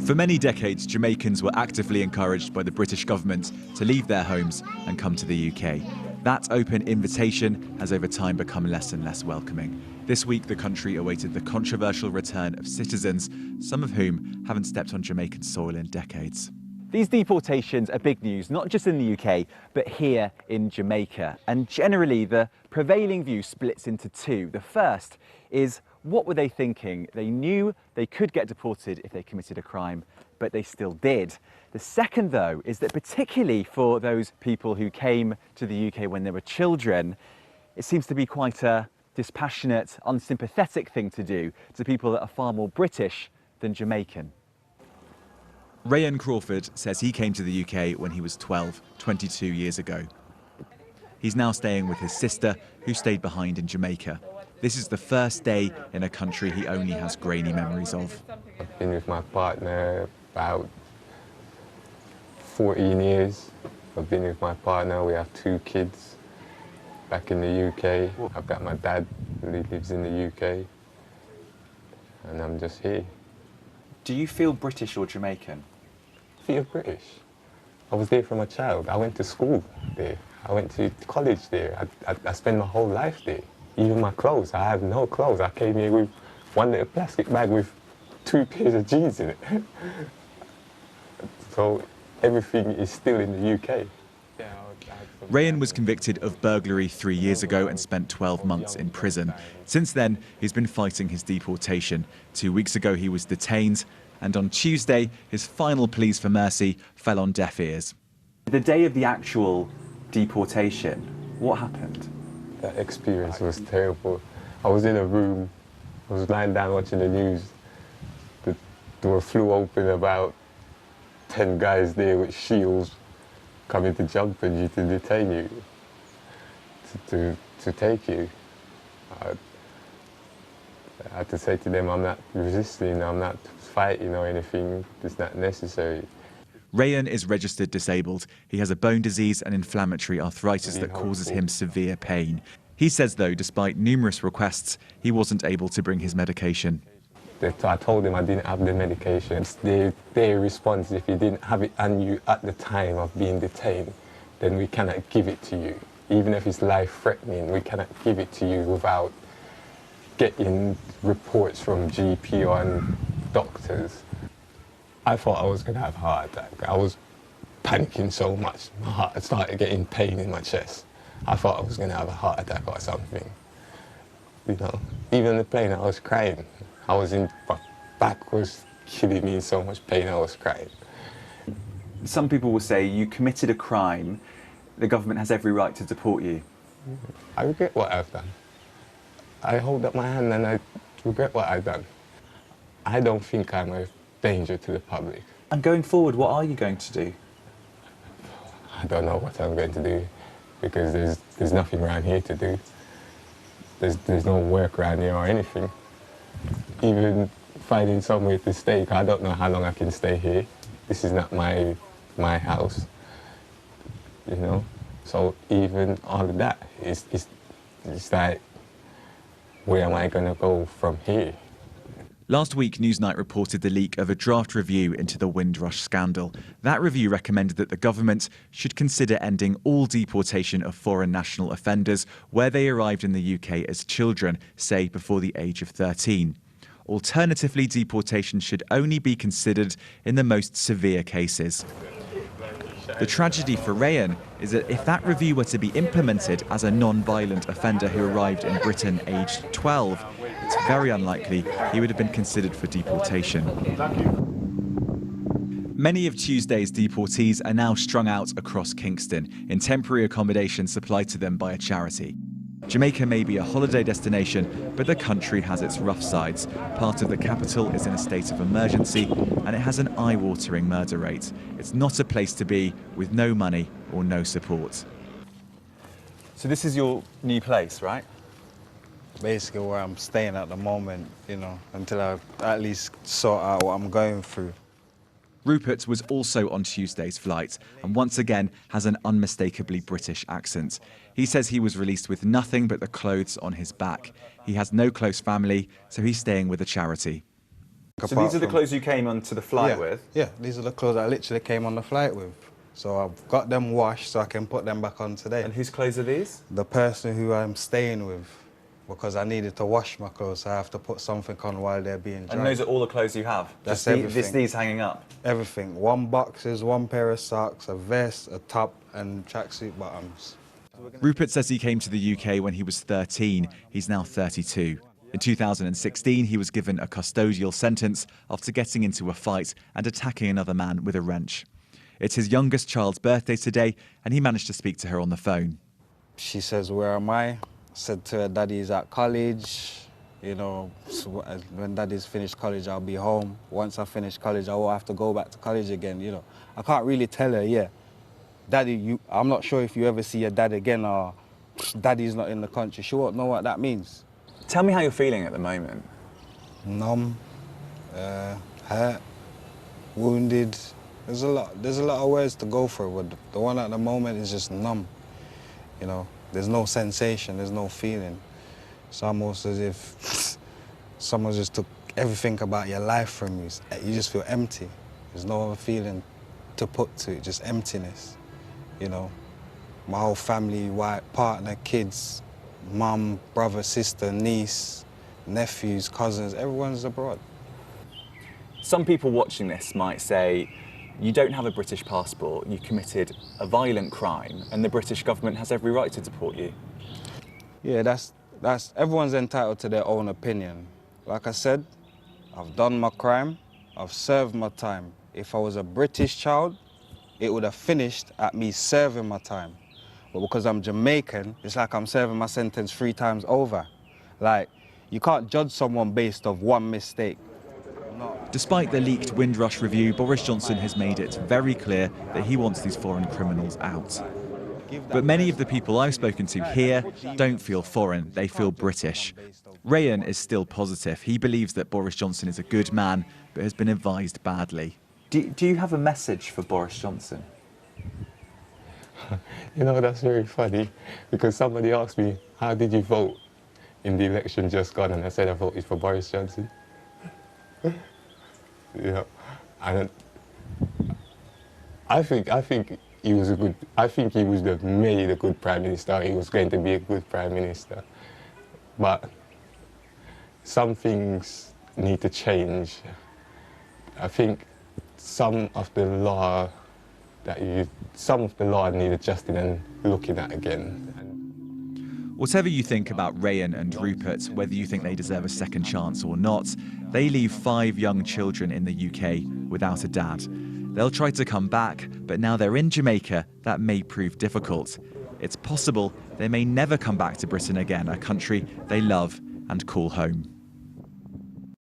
For many decades, Jamaicans were actively encouraged by the British government to leave their homes and come to the UK. That open invitation has over time become less and less welcoming. This week, the country awaited the controversial return of citizens, some of whom haven't stepped on Jamaican soil in decades. These deportations are big news, not just in the UK, but here in Jamaica. And generally, the prevailing view splits into two. The first is, what were they thinking? They knew they could get deported if they committed a crime, but they still did. The second, though, is that particularly for those people who came to the UK when they were children, it seems to be quite a dispassionate, unsympathetic thing to do to people that are far more British than Jamaican. Rayan Crawford says he came to the UK when he was 12, 22 years ago. He's now staying with his sister, who stayed behind in Jamaica. This is the first day in a country he only has grainy memories of. I've been with my partner about 14 years. I've been with my partner, we have 2 kids back in the UK. I've got my dad who lives in the UK, and I'm just here. Do you feel British or Jamaican? I feel British. I was there from a child. I went to school there. I went to college there. I spent my whole life there. Even my clothes, I have no clothes. I came here with one little plastic bag with 2 pairs of jeans in it. So everything is still in the UK. Rayen was convicted of burglary 3 years ago and spent 12 months in prison. Since then, he's been fighting his deportation. 2 weeks ago, he was detained, and on Tuesday, his final pleas for mercy fell on deaf ears. The day of the actual deportation, what happened? That experience was terrible. I was in a room, I was lying down watching the news. The door flew open, about 10 guys there with shields coming to jump on you, to detain you, to take you. I had to say to them, I'm not resisting, I'm not fighting or anything, it's not necessary. Rayen is registered disabled. He has a bone disease and inflammatory arthritis that causes him severe pain. He says, though, despite numerous requests, he wasn't able to bring his medication. I told them I didn't have the medication. Their response, if you didn't have it on you at the time of being detained, then we cannot give it to you. Even if it's life-threatening, we cannot give it to you without getting reports from GP or doctors. I thought I was going to have a heart attack. I was panicking so much. My heart started getting pain in my chest. I thought I was going to have a heart attack or something. You know, even on the plane, I was crying. My back was killing me in so much pain, I was crying. Some people will say you committed a crime, the government has every right to deport you. I regret what I've done. I hold up my hand and I regret what I've done. I don't think I'm a danger to the public. And going forward, what are you going to do? I don't know what I'm going to do, because there's nothing around here to do. There's no work around here or anything. Even finding somewhere to stay, I don't know how long I can stay here. This is not my house, you know? So even all of that, it's like, where am I gonna go from here? Last week, Newsnight reported the leak of a draft review into the Windrush scandal. That review recommended that the government should consider ending all deportation of foreign national offenders where they arrived in the UK as children, say before the age of 13. Alternatively, deportation should only be considered in the most severe cases. The tragedy for Rayen is that if that review were to be implemented as a non-violent offender who arrived in Britain aged 12, it's very unlikely he would have been considered for deportation. Many of Tuesday's deportees are now strung out across Kingston in temporary accommodation supplied to them by a charity. Jamaica may be a holiday destination, but the country has its rough sides. Part of the capital is in a state of emergency, and it has an eye-watering murder rate. It's not a place to be with no money or no support. So this is your new place, right? Basically where I'm staying at the moment, you know, until I at least sort out what I'm going through. Rupert was also on Tuesday's flight and once again has an unmistakably British accent. He says he was released with nothing but the clothes on his back. He has no close family, so he's staying with a charity. So these are the clothes you came onto the flight with? Yeah, these are the clothes I literally came on the flight with. So I've got them washed so I can put them back on today. And whose clothes are these? The person who I'm staying with, because I needed to wash my clothes, so I have to put something on while they're being dried. And those are all the clothes you have? That's just everything. These hanging up? Everything. 1 boxes, 1 pair of socks, a vest, a top, and tracksuit bottoms. Rupert says he came to the UK when he was 13. He's now 32. In 2016, he was given a custodial sentence after getting into a fight and attacking another man with a wrench. It's his youngest child's birthday today, and he managed to speak to her on the phone. She says, "Where am I?" I said to her, "Daddy's at college. You know, so when Daddy's finished college, I'll be home. Once I finish college, I will have to go back to college again, you know." I can't really tell her, yeah, Daddy, I'm not sure if you ever see your dad again, or Daddy's not in the country. She won't know what that means. Tell me how you're feeling at the moment. Numb, hurt, wounded. There's a lot of words to go through, but the one at the moment is just numb. You know, there's no sensation, there's no feeling. It's almost as if someone just took everything about your life from you. You just feel empty. There's no other feeling to put to it, just emptiness. You know, my whole family, wife, partner, kids, mum, brother, sister, niece, nephews, cousins, everyone's abroad. Some people watching this might say, you don't have a British passport, you committed a violent crime, and the British government has every right to deport you. Yeah, that's everyone's entitled to their own opinion. Like I said, I've done my crime, I've served my time. If I was a British child, it would have finished at me serving my time. But because I'm Jamaican, it's like I'm serving my sentence 3 times over. Like, you can't judge someone based off one mistake. Despite the leaked Windrush review, Boris Johnson has made it very clear that he wants these foreign criminals out. But many of the people I've spoken to here don't feel foreign, they feel British. Rayen is still positive. He believes that Boris Johnson is a good man, but has been advised badly. Do you have a message for Boris Johnson? You know, that's very funny, because somebody asked me, how did you vote in the election just gone? And I said I voted for Boris Johnson. Yeah, and I think he was made a good prime minister. He was going to be a good prime minister, but some things need to change. I think some of the law need adjusting and looking at again. Whatever you think about Rayen and Rupert, whether you think they deserve a second chance or not, they leave 5 young children in the UK without a dad. They'll try to come back, but now they're in Jamaica, that may prove difficult. It's possible they may never come back to Britain again, a country they love and call home.